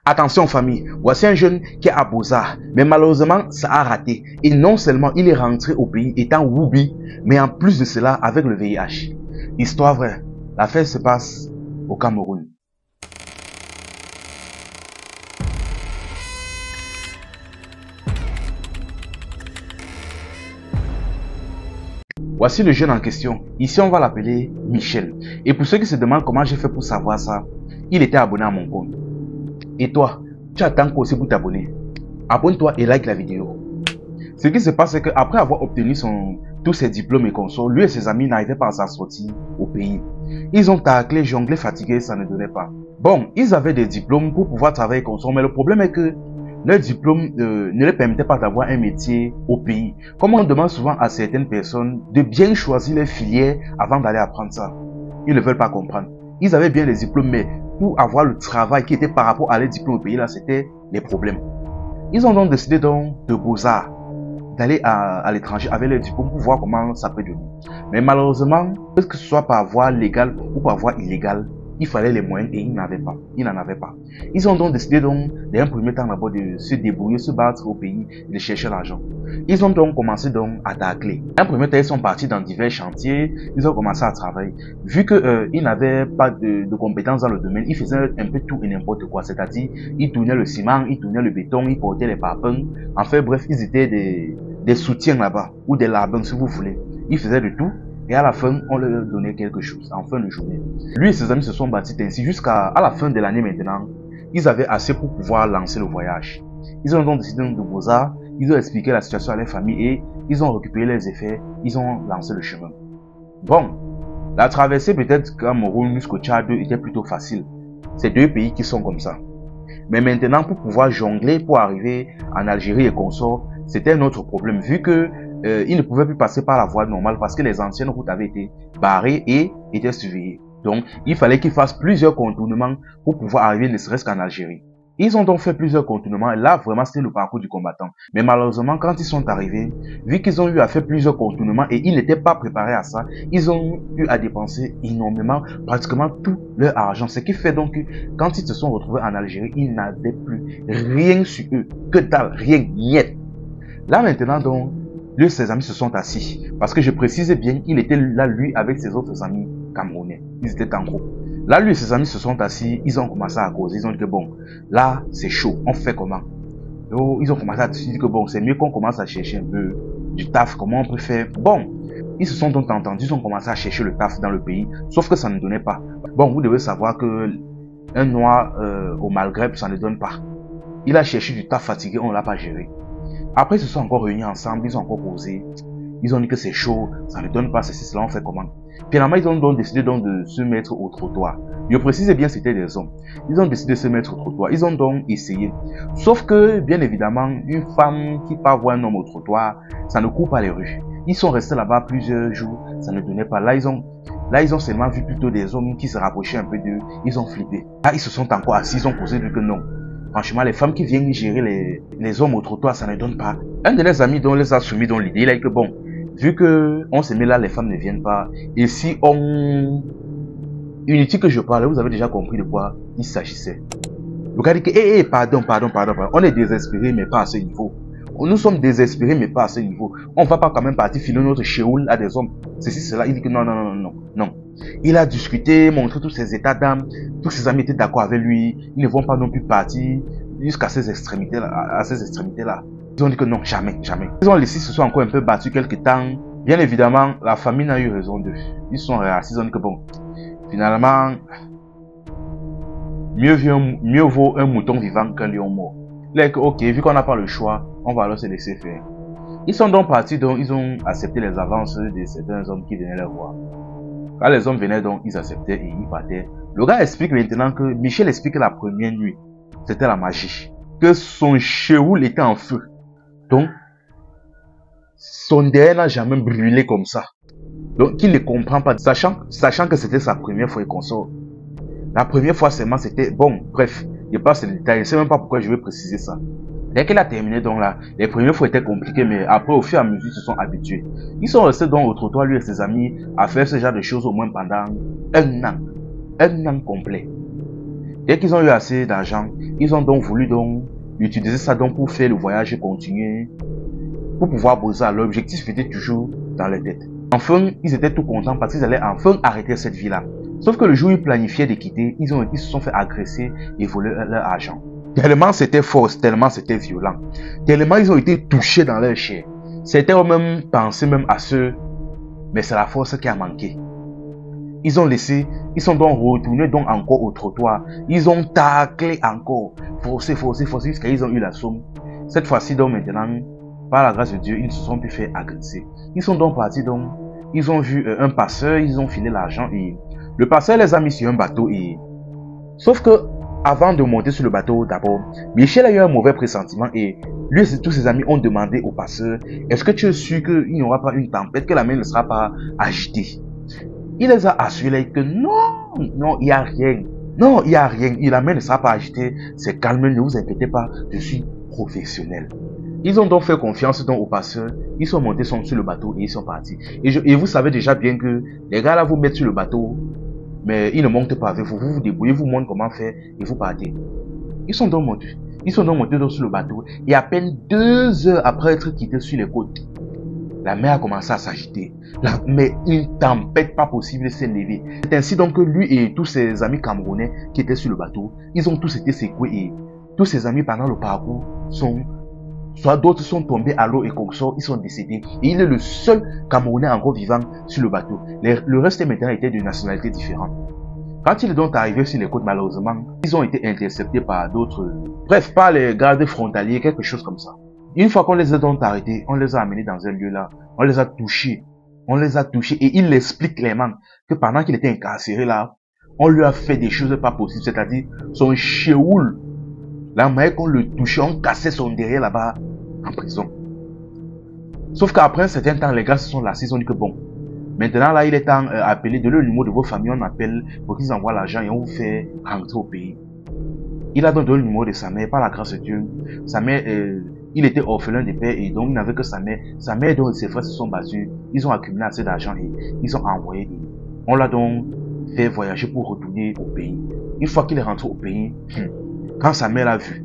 Attention famille, voici un jeune qui est à Beaux-Arts, mais malheureusement ça a raté. Et non seulement il est rentré au pays étant Woubi, mais en plus de cela avec le VIH. Histoire vraie, l'affaire se passe au Cameroun. Voici le jeune en question. Ici, on va l'appeler Michel. Et pour ceux qui se demandent comment j'ai fait pour savoir ça, il était abonné à mon compte. Et toi, tu attends quoi aussi pour t'abonner? Abonne-toi et like la vidéo. Ce qui se passe, c'est qu'après avoir obtenu tous ses diplômes et consorts, lui et ses amis n'arrivaient pas à s'en sortir au pays. Ils ont taclé, jonglé, fatigué, ça ne donnait pas. Bon, ils avaient des diplômes pour pouvoir travailler consort, mais le problème est que leur diplôme ne les permettait pas d'avoir un métier au pays. Comme on demande souvent à certaines personnes de bien choisir les filières avant d'aller apprendre ça. Ils ne veulent pas comprendre. Ils avaient bien les diplômes, mais pour avoir le travail qui était par rapport à les diplômes au pays, là, c'était des problèmes. Ils ont donc décidé de Beaux-Arts, d'aller à l'étranger avec les diplômes pour voir comment ça peut donner. Mais malheureusement, que ce soit par voie légale ou par voie illégale, il fallait les moyens et ils n'en avaient pas. Ils ont donc décidé d'un premier temps d'abord de se débrouiller, se battre au pays, de chercher l'argent. Ils ont donc commencé à tacler. Un premier temps, ils sont partis dans divers chantiers, ils ont commencé à travailler. Vu qu'ils n'avaient pas de compétences dans le domaine, ils faisaient un peu tout et n'importe quoi. C'est-à-dire, ils tournaient le ciment, ils tournaient le béton, ils portaient les parpaings. Enfin bref, ils étaient des soutiens là-bas, ou des larbins si vous voulez. Ils faisaient de tout. Et à la fin, on leur donnait quelque chose, en fin de journée. Lui et ses amis se sont bâtis ainsi jusqu'à la fin de l'année maintenant. Ils avaient assez pour pouvoir lancer le voyage. Ils ont donc décidé de Beaux-Arts, ils ont expliqué la situation à leur famille et ils ont récupéré les effets, ils ont lancé le chemin. Bon, la traversée peut-être Cameroun jusqu'au Tchad était plutôt facile. C'est deux pays qui sont comme ça. Mais maintenant, pour pouvoir jongler, pour arriver en Algérie et consorts, c'était un autre problème, vu que ils ne pouvaient plus passer par la voie normale parce que les anciennes routes avaient été barrées et étaient surveillées. Donc, il fallait qu'ils fassent plusieurs contournements pour pouvoir arriver ne serait-ce qu'en Algérie. Ils ont donc fait plusieurs contournements et là, vraiment, c'était le parcours du combattant. Mais malheureusement, quand ils sont arrivés, vu qu'ils ont eu à faire plusieurs contournements et ils n'étaient pas préparés à ça, ils ont eu à dépenser énormément, pratiquement tout leur argent. Ce qui fait donc que quand ils se sont retrouvés en Algérie, ils n'avaient plus rien sur eux. Que dalle, rien, niet. Là maintenant donc, lui et ses amis se sont assis. Parce que je précisais bien, il était là, lui, avec ses autres amis camerounais. Ils étaient en groupe. Là, lui et ses amis se sont assis, ils ont commencé à causer. Ils ont dit que bon, là, c'est chaud, on fait comment? Donc, ils ont commencé à dire que bon, c'est mieux qu'on commence à chercher un peu du taf, comment on peut faire. Bon, ils se sont donc entendus, ils ont commencé à chercher le taf dans le pays, sauf que ça ne donnait pas. Bon, vous devez savoir que un noir au Maghreb, ça ne donne pas. Il a cherché du taf fatigué, on ne l'a pas géré. Après, ils se sont encore réunis ensemble, ils ont encore posé. Ils ont dit que c'est chaud, ça ne donne pas ceci, cela, on fait comment? Finalement, ils ont donc décidé de se mettre au trottoir. Je précise bien, c'était des hommes. Ils ont décidé de se mettre au trottoir. Ils ont donc essayé. Sauf que, bien évidemment, une femme qui part voir un homme au trottoir, ça ne court pas les rues. Ils sont restés là-bas plusieurs jours, ça ne donnait pas. Là, ils ont seulement vu plutôt des hommes qui se rapprochaient un peu d'eux. Ils ont flippé. Là, ils se sont encore assis, ils ont posé que non. Franchement, les femmes qui viennent gérer les hommes au trottoir, ça ne donne pas. Un de leurs amis les a soumis dans l'idée, il a dit que bon, vu que on se met là, les femmes ne viennent pas. Et si on... Unity que je parle, vous avez déjà compris de quoi il s'agissait. Le gars dit que, pardon, on est désespérés, mais pas à ce niveau. Nous sommes désespérés, mais pas à ce niveau. On va pas quand même partir filer notre chéoul à des hommes. Ceci, cela, il dit que non. Il a discuté, montré tous ses états d'âme. Tous ses amis étaient d'accord avec lui. Ils ne vont pas non plus partir jusqu'à ces extrémités-là. Ils ont dit que non, jamais. Ils ont laissé se sont encore un peu battus quelques temps. Bien évidemment, la famille n'a eu raison d'eux. Ils sont réassis, ils ont dit que bon, finalement, mieux vaut un mouton vivant qu'un lion mort. Là, ok, vu qu'on n'a pas le choix, on va alors se laisser faire. Ils sont donc partis, donc ils ont accepté les avances de certains hommes qui venaient les voir. Quand les hommes venaient donc, ils acceptaient et ils partaient. Le gars explique maintenant que Michel explique que la première nuit, c'était la magie. Que son chéoul était en feu. Donc, son derrière n'a jamais brûlé comme ça. Donc, il ne comprend pas, sachant que c'était sa première fois et qu'on sort. La première fois seulement, c'était bon, bref, je passe les détails, je ne sais même pas pourquoi je vais préciser ça. Dès qu'il a terminé donc là, les premières fois étaient compliquées, mais après au fur et à mesure, ils se sont habitués. Ils sont restés donc au trottoir, lui et ses amis, à faire ce genre de choses au moins pendant un an complet. Dès qu'ils ont eu assez d'argent, ils ont donc voulu donc utiliser ça donc pour faire le voyage et continuer, pour pouvoir bosser. L'objectif était toujours dans leur tête. Enfin, ils étaient tout contents parce qu'ils allaient enfin arrêter cette vie-là. Sauf que le jour où ils planifiaient de quitter, ils se sont fait agresser et voler leur argent. Tellement c'était fort, tellement c'était violent, tellement ils ont été touchés dans leur chair. Certains ont même pensé même à ceux, mais c'est la force qui a manqué. Ils sont donc retournés donc encore au trottoir. Ils ont taclé encore, forcé, jusqu'à ils ont eu la somme. Cette fois-ci donc maintenant, par la grâce de Dieu, ils ne se sont plus fait agresser. Ils sont donc partis donc, ils ont vu un passeur, ils ont filé l'argent et le passeur les a mis sur un bateau et... Sauf que, avant de monter sur le bateau d'abord, Michel a eu un mauvais pressentiment et lui et tous ses amis ont demandé au passeur, est-ce que tu es sûr qu'il n'y aura pas une tempête, que la mer ne sera pas agitée? Il les a assurés que non, il n'y a rien. Non, il n'y a rien. La mer ne sera pas agitée. C'est calme, ne vous inquiétez pas. Je suis professionnel. Ils ont donc fait confiance donc au passeur. Ils sont montés sur le bateau et ils sont partis. Et vous savez déjà bien que les gars là vous mettent sur le bateau, mais ils ne montent pas avec vous. Vous vous débrouillez, vous montrez comment faire et vous partez. Ils sont donc montés. Ils sont donc montés donc sur le bateau et à peine 2 heures après être quittés sur les côtes, la mer a commencé à s'agiter. Mais une tempête pas possible s'est levée. C'est ainsi donc que lui et tous ses amis camerounais qui étaient sur le bateau, ils ont tous été secoués et tous ses amis pendant le parcours soit d'autres sont tombés à l'eau et consort, ils sont décédés. Et il est le seul Camerounais encore vivant sur le bateau. Le reste maintenant était de nationalités différentes. Quand il est donc arrivé sur les côtes, malheureusement, ils ont été interceptés par d'autres, bref, par les gardes frontaliers, quelque chose comme ça. Une fois qu'on les a donc arrêtés, on les a amenés dans un lieu là, on les a touchés et il explique clairement que pendant qu'il était incarcéré là, on lui a fait des choses pas possibles, c'est-à-dire son chéoul, la manière qu'on le touchait, on cassait son derrière là-bas en prison. Sauf qu'après un certain temps, les gars se sont lassés, ils ont dit que bon, maintenant là il est temps d'appeler de le numéro de vos familles, on appelle pour qu'ils envoient l'argent et on vous fait rentrer au pays. Il a donc donné le numéro de sa mère, par la grâce de Dieu. Sa mère, il était orphelin de père et donc il n'avait que sa mère. Sa mère et donc ses frères se sont battus. Ils ont accumulé assez d'argent et ils ont envoyé. On l'a donc fait voyager pour retourner au pays. Une fois qu'il est rentré au pays, quand sa mère l'a vu,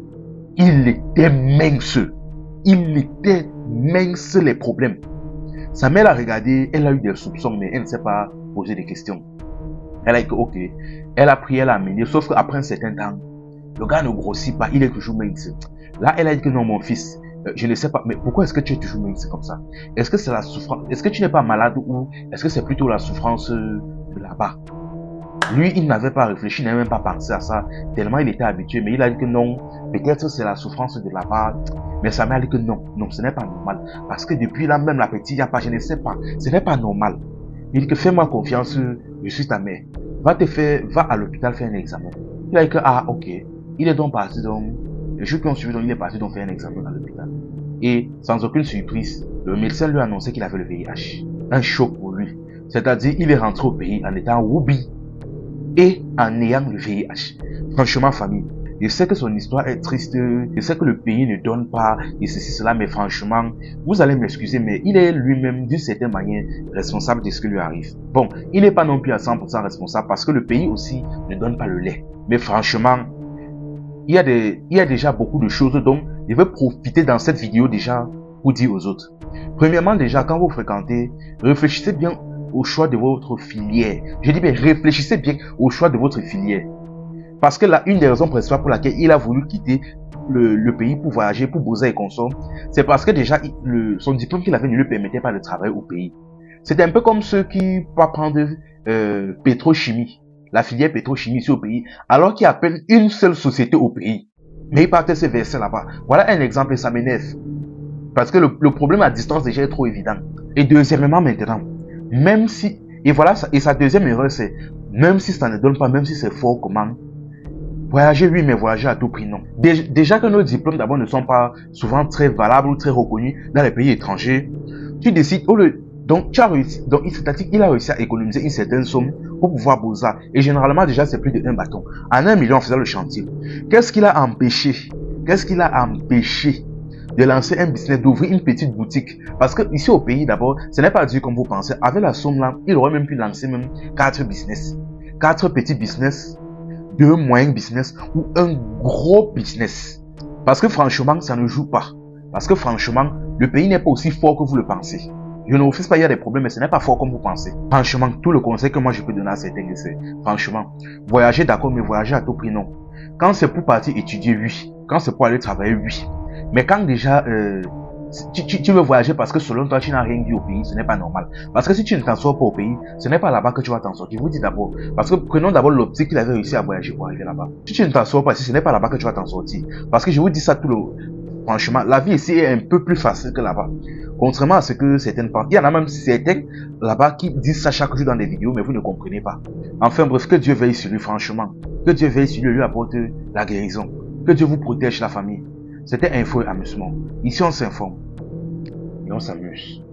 il était mince. Il était mince les problèmes. Sa mère l'a regardé, elle a eu des soupçons mais elle ne s'est pas posé de questions. Elle a dit que ok, elle a pris, elle a amené, sauf qu'après un certain temps, le gars ne grossit pas, il est toujours mince. Là, elle a dit que non, mon fils, je ne sais pas, mais pourquoi est-ce que tu es toujours mince comme ça? Est-ce que c'est la souffrance? Est-ce que tu n'es pas malade ou est-ce que c'est plutôt la souffrance de là-bas? Lui, il n'avait pas réfléchi, il n'avait même pas pensé à ça, tellement il était habitué, mais il a dit que non, peut-être c'est la souffrance de là-bas. Mais sa mère a dit que non, ce n'est pas normal. Parce que depuis là, même la petite, je ne sais pas, ce n'est pas normal. Il dit que fais-moi confiance, je suis ta mère. Va à l'hôpital faire un examen. Il a dit que, ah, ok. Il est donc parti donc, le jour qu'on suivi donc, il est parti donc faire un examen à l'hôpital. Et, sans aucune surprise, le médecin lui a annoncé qu'il avait le VIH. Un choc pour lui. C'est-à-dire, il est rentré au pays en étant Woubi et en ayant le VIH. Franchement, famille, je sais que son histoire est triste, je sais que le pays ne donne pas, et ceci, cela, mais franchement, vous allez m'excuser, mais il est lui-même, d'une certaine manière, responsable de ce qui lui arrive. Bon, il n'est pas non plus à 100% responsable parce que le pays aussi ne donne pas le lait. Mais franchement, il y a déjà beaucoup de choses dont je vais profiter dans cette vidéo déjà pour dire aux autres. Premièrement, déjà, quand vous fréquentez, réfléchissez bien au choix de votre filière. Je dis bien, réfléchissez bien au choix de votre filière. Parce que là, une des raisons principales pour laquelle il a voulu quitter le pays pour voyager, pour bosser et consommer, c'est parce que déjà, son diplôme qu'il avait ne lui permettait pas de travailler au pays. C'était un peu comme ceux qui vont prendre pétrochimie, la filière pétrochimie ici au pays, alors qu'il y a à peine une seule société au pays. Mais il partait se verser là-bas. Voilà un exemple et ça m'énerve. Parce que le problème à distance déjà est trop évident. Et deuxièmement maintenant, même si, et voilà, et sa deuxième erreur c'est, même si ça ne donne pas, même si c'est fort comment, voyager oui, mais voyager à tout prix non. Déjà que nos diplômes d'abord ne sont pas souvent très valables ou très reconnus dans les pays étrangers, tu décides, donc tu as réussi, donc c'est-à-dire qu'il a réussi à économiser une certaine somme pour pouvoir bosser. Et généralement déjà c'est plus de 1 bâton. En 1 million on faisait le chantier. Qu'est-ce qui l'a empêché de lancer un business, d'ouvrir une petite boutique? Parce que ici au pays d'abord, ce n'est pas dur comme vous pensez. Avec la somme là, il aurait même pu lancer même 4 business. 4 petits business. d'un moyen business ou un gros business. Parce que franchement, ça ne joue pas. Parce que franchement, le pays n'est pas aussi fort que vous le pensez. Je ne refuse pas, il y a des problèmes, mais ce n'est pas fort comme vous pensez. Franchement, tout le conseil que moi je peux donner à certains, c'est franchement, voyager d'accord, mais voyager à tout prix, non. Quand c'est pour partir étudier, oui. Quand c'est pour aller travailler, oui. Mais quand déjà tu veux voyager parce que selon toi, tu n'as rien dit au pays, ce n'est pas normal. Parce que si tu ne t'en sors pas au pays, ce n'est pas là-bas que tu vas t'en sortir. Je vous dis d'abord. Parce que prenons d'abord l'optique qu'il avait réussi à voyager pour arriver là-bas. Si tu ne t'en sors pas ici, ce n'est pas là-bas que tu vas t'en sortir. Parce que je vous dis ça franchement, la vie ici est un peu plus facile que là-bas. Contrairement à ce que certaines pensent. Il y en a même certains là-bas qui disent ça chaque jour dans des vidéos, mais vous ne comprenez pas. Enfin bref, que Dieu veille sur lui, franchement. Que Dieu veille sur lui et lui apporte la guérison. Que Dieu vous protège la famille. C'était Info et Amusement. Ici, on s'informe et on s'amuse.